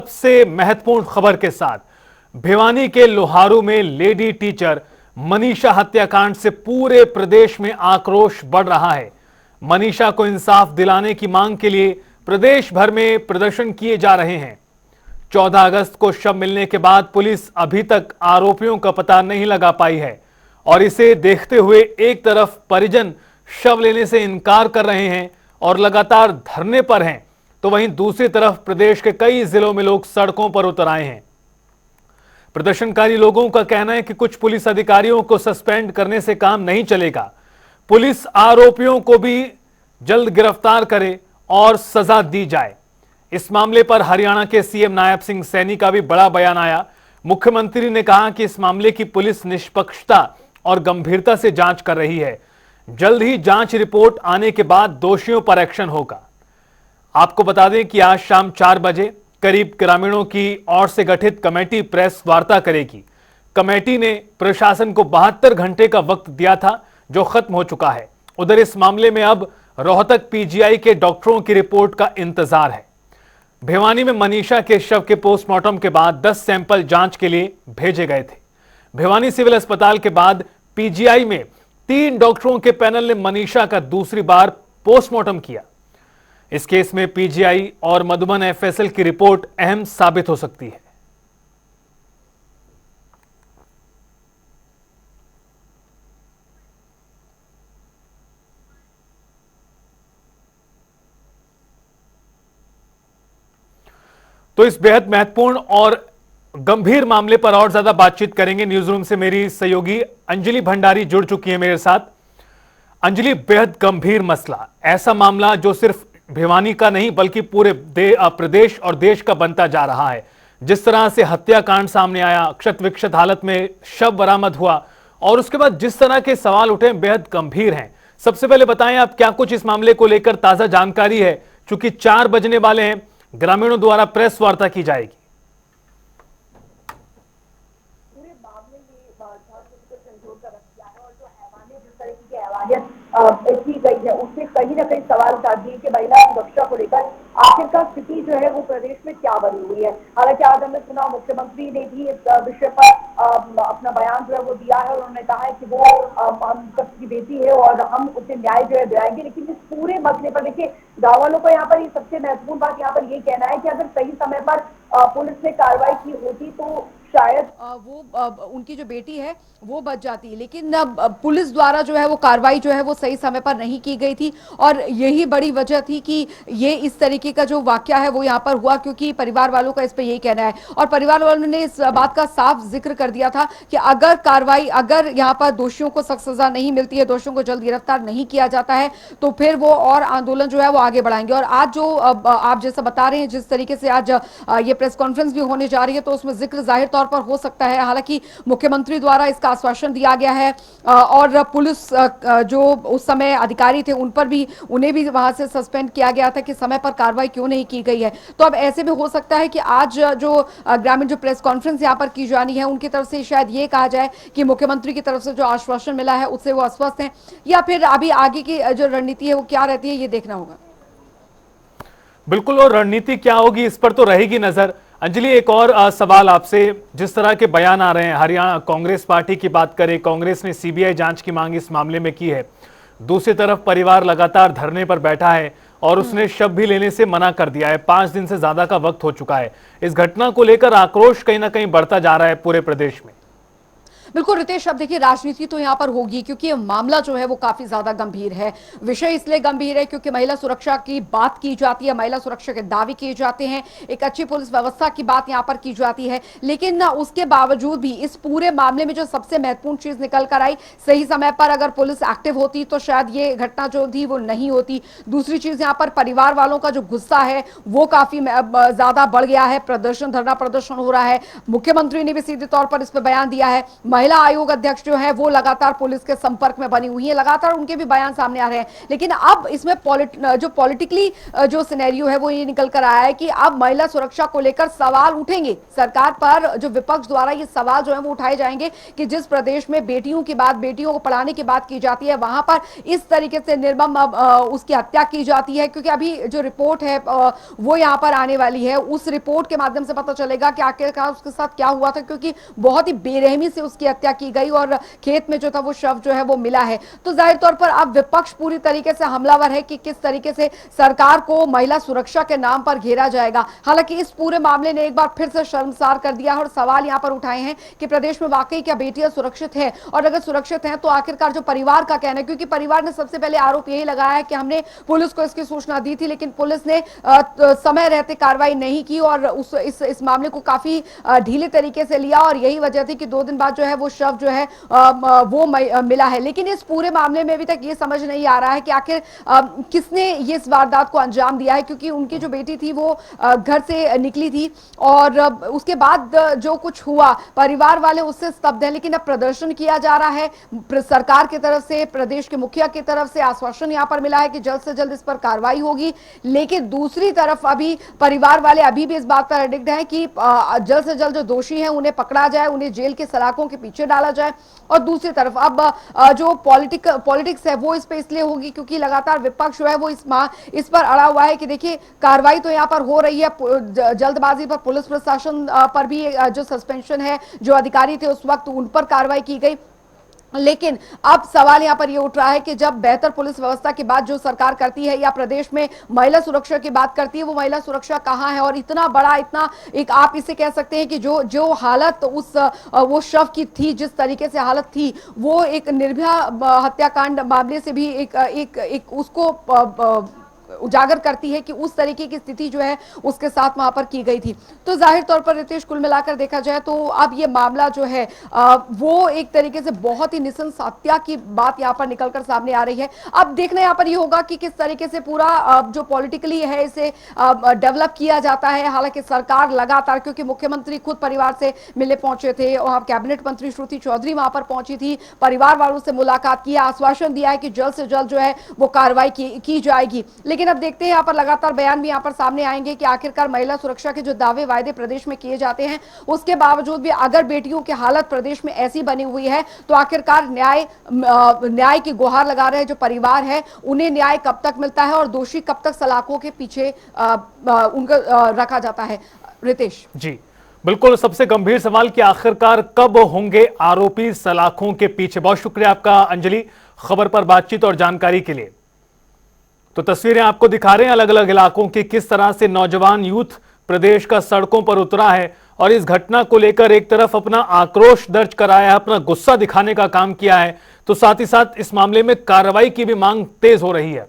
सबसे महत्वपूर्ण खबर के साथ भिवानी के लोहारू में लेडी टीचर मनीषा हत्याकांड से पूरे प्रदेश में आक्रोश बढ़ रहा है। मनीषा को इंसाफ दिलाने की मांग के लिए प्रदेश भर में प्रदर्शन किए जा रहे हैं। 14 अगस्त को शव मिलने के बाद पुलिस अभी तक आरोपियों का पता नहीं लगा पाई है और इसे देखते हुए एक तरफ परिजन शव लेने से इनकार कर रहे हैं और लगातार धरने पर हैं, तो वहीं दूसरी तरफ प्रदेश के कई जिलों में लोग सड़कों पर उतर आए हैं। प्रदर्शनकारी लोगों का कहना है कि कुछ पुलिस अधिकारियों को सस्पेंड करने से काम नहीं चलेगा, पुलिस आरोपियों को भी जल्द गिरफ्तार करे और सजा दी जाए। इस मामले पर हरियाणा के सीएम नायब सिंह सैनी का भी बड़ा बयान आया। मुख्यमंत्री ने कहा कि इस मामले की पुलिस निष्पक्षता और गंभीरता से जांच कर रही है। जल्द ही जांच रिपोर्ट आने के बाद दोषियों पर एक्शन होगा। आपको बता दें कि आज शाम 4 बजे करीब ग्रामीणों की ओर से गठित कमेटी प्रेस वार्ता करेगी। कमेटी ने प्रशासन को 72 घंटे का वक्त दिया था, जो खत्म हो चुका है। उधर इस मामले में अब रोहतक पीजीआई के डॉक्टरों की रिपोर्ट का इंतजार है। भिवानी में मनीषा के शव के पोस्टमार्टम के बाद 10 सैंपल जांच के लिए भेजे गए थे। भिवानी सिविल अस्पताल के बाद पीजीआई में 3 डॉक्टरों के पैनल ने मनीषा का दूसरी बार पोस्टमार्टम किया। इस केस में पीजीआई और मधुबन एफएसएल की रिपोर्ट अहम साबित हो सकती है। तो इस बेहद महत्वपूर्ण और गंभीर मामले पर और ज्यादा बातचीत करेंगे। न्यूज रूम से मेरी सहयोगी अंजलि भंडारी जुड़ चुकी है मेरे साथ। अंजलि, बेहद गंभीर मसला, ऐसा मामला जो सिर्फ भिवानी का नहीं बल्कि पूरे प्रदेश और देश का बनता जा रहा है। जिस तरह से हत्याकांड सामने आया, क्षत विक्षत हालत में शव बरामद हुआ और उसके बाद जिस तरह के सवाल उठे बेहद गंभीर हैं। सबसे पहले बताएं आप क्या कुछ इस मामले को लेकर ताजा जानकारी है, चूंकि 4 बजने वाले हैं, ग्रामीणों द्वारा प्रेस वार्ता की जाएगी। पूरे मामले में संजोग कर रखा है और जो हैवानियत जिस तरह की हैवानियत की गई है उससे कहीं ना कहीं सवाल उठा दिए कि महिला सुरक्षा को लेकर आखिरकार स्थिति जो है वो प्रदेश में क्या बनी हुई है। हालांकि आज हमने सुना मुख्यमंत्री ने भी इस विषय पर अपना बयान जो है वो दिया है और उन्होंने कहा है कि वो हम सबकी बेटी है और हम उसे न्याय जो है दिलाएंगे। लेकिन इस पूरे मसले पर देखिए, गाँव वालों को यहाँ पर ये सबसे महत्वपूर्ण बात यहाँ पर ये कहना है कि अगर सही समय पर पुलिस ने कार्रवाई की होती तो शायद वो उनकी जो बेटी है वो बच जाती, लेकिन पुलिस द्वारा जो है वो कार्रवाई जो है वो सही समय पर नहीं की गई थी और यही बड़ी वजह थी कि ये इस तरीके का जो वाकया है वो यहाँ पर हुआ, क्योंकि परिवार वालों का इस पे यही कहना है और परिवार वालों ने इस बात का साफ जिक्र कर दिया था कि अगर कार्रवाई, अगर यहाँ पर दोषियों को सख्त सजा नहीं मिलती है, दोषियों को जल्द गिरफ्तार नहीं किया जाता है तो फिर वो और आंदोलन जो है वो आगे बढ़ाएंगे। और आज जो आप जैसा बता रहे हैं, जिस तरीके से आज ये प्रेस कॉन्फ्रेंस भी होने जा रही है तो उसमें जिक्र जाहिर तौर पर हो सकता है। हालांकि मुख्यमंत्री द्वारा इसका आश्वासन दिया गया है और पुलिस जो उस समय अधिकारी थे उन पर भी, उन्हें भी वहां से सस्पेंड किया गया था कि समय पर कार्रवाई क्यों नहीं की गई है। तो अब ऐसे में हो सकता है कि आज जो ग्रामीण जो प्रेस कॉन्फ्रेंस यहां पर की जानी है उनकी तरफ से शायद ये कहा जाए कि मुख्यमंत्री की तरफ से जो आश्वासन मिला है उससे वो आश्वस्त हैं, या फिर अभी आगे की जो रणनीति है वो क्या रहती है ये देखना होगा। बिल्कुल, और रणनीति क्या होगी इस पर तो रहेगी नजर। अंजलि, एक और सवाल आपसे, जिस तरह के बयान आ रहे हैं, हरियाणा कांग्रेस पार्टी की बात करें, कांग्रेस ने सीबीआई जांच की मांग इस मामले में की है, दूसरी तरफ परिवार लगातार धरने पर बैठा है और उसने शव भी लेने से मना कर दिया है। 5 दिन से ज्यादा का वक्त हो चुका है। इस घटना को लेकर आक्रोश कहीं ना कहीं बढ़ता जा रहा है पूरे प्रदेश में। बिल्कुल रितेश, अब देखिए राजनीति तो यहाँ पर होगी क्योंकि ये मामला जो है वो काफी ज्यादा गंभीर है। विषय इसलिए गंभीर है क्योंकि महिला सुरक्षा की बात की जाती है, महिला सुरक्षा के दावे किए जाते हैं, एक अच्छी पुलिस व्यवस्था की बात यहाँ पर की जाती है, लेकिन ना उसके बावजूद भी इस पूरे मामले में जो सबसे महत्वपूर्ण चीज निकल कर आई, सही समय पर अगर पुलिस एक्टिव होती तो शायद ये घटना जो थी वो नहीं होती। दूसरी चीज यहाँ पर परिवार वालों का जो गुस्सा है वो काफी ज्यादा बढ़ गया है। प्रदर्शन, धरना प्रदर्शन हो रहा है। मुख्यमंत्री ने भी सीधे तौर पर इस पर बयान दिया है। महिला आयोग अध्यक्ष जो है वो लगातार पुलिस के संपर्क में बनी हुई है, लगातार उनके भी बयान सामने आ रहे हैं। लेकिन अब इसमें जो पॉलिटिकली जो सिनेरियो है वो ये निकल कर आया है कि अब महिला सुरक्षा को लेकर सवाल उठेंगे सरकार पर, जो विपक्ष द्वारा ये सवाल जो है वो उठाए जाएंगे कि जिस प्रदेश में बेटियों की बात, बेटियों को पढ़ाने की बात की जाती है, वहां पर इस तरीके से निर्मम उसकी हत्या की जाती है। क्योंकि अभी जो रिपोर्ट है वो यहाँ पर आने वाली है, उस रिपोर्ट के माध्यम से पता चलेगा कि आखिरकार उसके साथ क्या हुआ था, क्योंकि बहुत ही बेरहमी से उसकी हत्या की गई और खेत में जो था वो शव जो है वो मिला है। तो जाहिर तौर पर अब विपक्ष पूरी तरीके से हमलावर है कि किस तरीके से सरकार को महिला सुरक्षा के नाम पर घेरा जाएगा। हालांकि इस पूरे मामले ने एक बार फिर से शर्मसार कर दिया और सवाल यहां पर उठाए हैं कि प्रदेश में वाकई क्या बेटियां सुरक्षित है, और अगर सुरक्षित हैं तो आखिरकार जो परिवार का कहना है, क्योंकि परिवार ने सबसे पहले आरोप यही लगाया है कि हमने पुलिस को इसकी सूचना दी थी लेकिन पुलिस ने समय रहते कार्रवाई नहीं की और इस मामले को काफी ढीले तरीके से लिया, और यही वजह थी कि 2 दिन बाद जो है वो शव जो है वो मिला है। लेकिन इस पूरे मामले में अभी तक ये समझ नहीं आ रहा है कि आखिर किसने ये इस वारदात को अंजाम दिया है, क्योंकि उनकी जो बेटी थी वो घर से निकली थी और उसके बाद जो कुछ हुआ परिवार वाले उससे स्तब्ध हैं। लेकिन अब प्रदर्शन किया जा रहा है सरकार की तरफ से, प्रदेश के मुखिया की तरफ से आश्वासन यहां पर मिला है कि जल्द से जल्द इस पर कार्रवाई होगी। लेकिन दूसरी तरफ अभी परिवार वाले अभी भी इस बात पर अडिक्ट हैं कि जल्द से जल्द जो दोषी हैं उन्हें पकड़ा जाए, उन्हें जेल के सलाखों के पीछे डाला जाए। और दूसरी तरफ अब जो पॉलिटिक्स है वो इस पे इसलिए होगी क्योंकि लगातार विपक्ष जो है वो इस पर अड़ा हुआ है कि देखिए कार्रवाई तो यहाँ पर हो रही है, जल्दबाजी पर पुलिस प्रशासन पर भी जो सस्पेंशन है, जो अधिकारी थे उस वक्त उन पर कार्रवाई की गई। लेकिन अब सवाल यहां पर यह उठ रहा है कि जब बेहतर पुलिस व्यवस्था की बात जो सरकार करती है या प्रदेश में महिला सुरक्षा की बात करती है, वो महिला सुरक्षा कहां है। और इतना बड़ा, इतना एक आप इसे कह सकते हैं कि जो हालत वो शव की थी, जिस तरीके से हालत थी, वो एक निर्भया हत्याकांड मामले से भी एक उसको उजागर करती है कि उस तरीके की स्थिति जो है उसके साथ वहां पर की गई थी। तो जाहिर तौर पर रितेश, कुल मिलाकर देखा जाए तो अब ये मामला जो है वो एक तरीके से बहुत ही निसंस हत्या की बात यहां पर निकलकर सामने आ रही है। अब देखना यहां पर ये होगा कि किस तरीके से पूरा जो पॉलिटिकली है इसे डेवलप किया जाता है। हालांकि सरकार लगातार, क्योंकि मुख्यमंत्री खुद परिवार से मिलने पहुंचे थे, कैबिनेट मंत्री श्रुति चौधरी वहां पर पहुंची थी, परिवार वालों से मुलाकात की, आश्वासन दिया है कि जल्द से जल्द जो है वो कार्रवाई की जाएगी। लेकिन अब देखते हैं यहाँ पर लगातार बयान भी यहाँ पर सामने आएंगे कि आखिरकार महिला सुरक्षा के जो दावे वायदे प्रदेश में किए जाते हैं उसके बावजूद भी अगर बेटियों की हालत प्रदेश में ऐसी बनी हुई है तो आखिरकार न्याय की गुहार लगा रहे जो परिवार है उन्हें न्याय कब तक मिलता है और दोषी कब तक सलाखों के पीछे उनका रखा जाता है। रितेश जी बिल्कुल, सबसे गंभीर सवाल कि आखिरकार कब होंगे आरोपी सलाखों के पीछे। बहुत शुक्रिया आपका अंजलि, खबर पर बातचीत और जानकारी के लिए। तो तस्वीरें आपको दिखा रहे हैं अलग अलग इलाकों की, किस तरह से नौजवान यूथ प्रदेश का सड़कों पर उतरा है और इस घटना को लेकर एक तरफ अपना आक्रोश दर्ज कराया है, अपना गुस्सा दिखाने का काम किया है, तो साथ ही साथ इस मामले में कार्रवाई की भी मांग तेज हो रही है।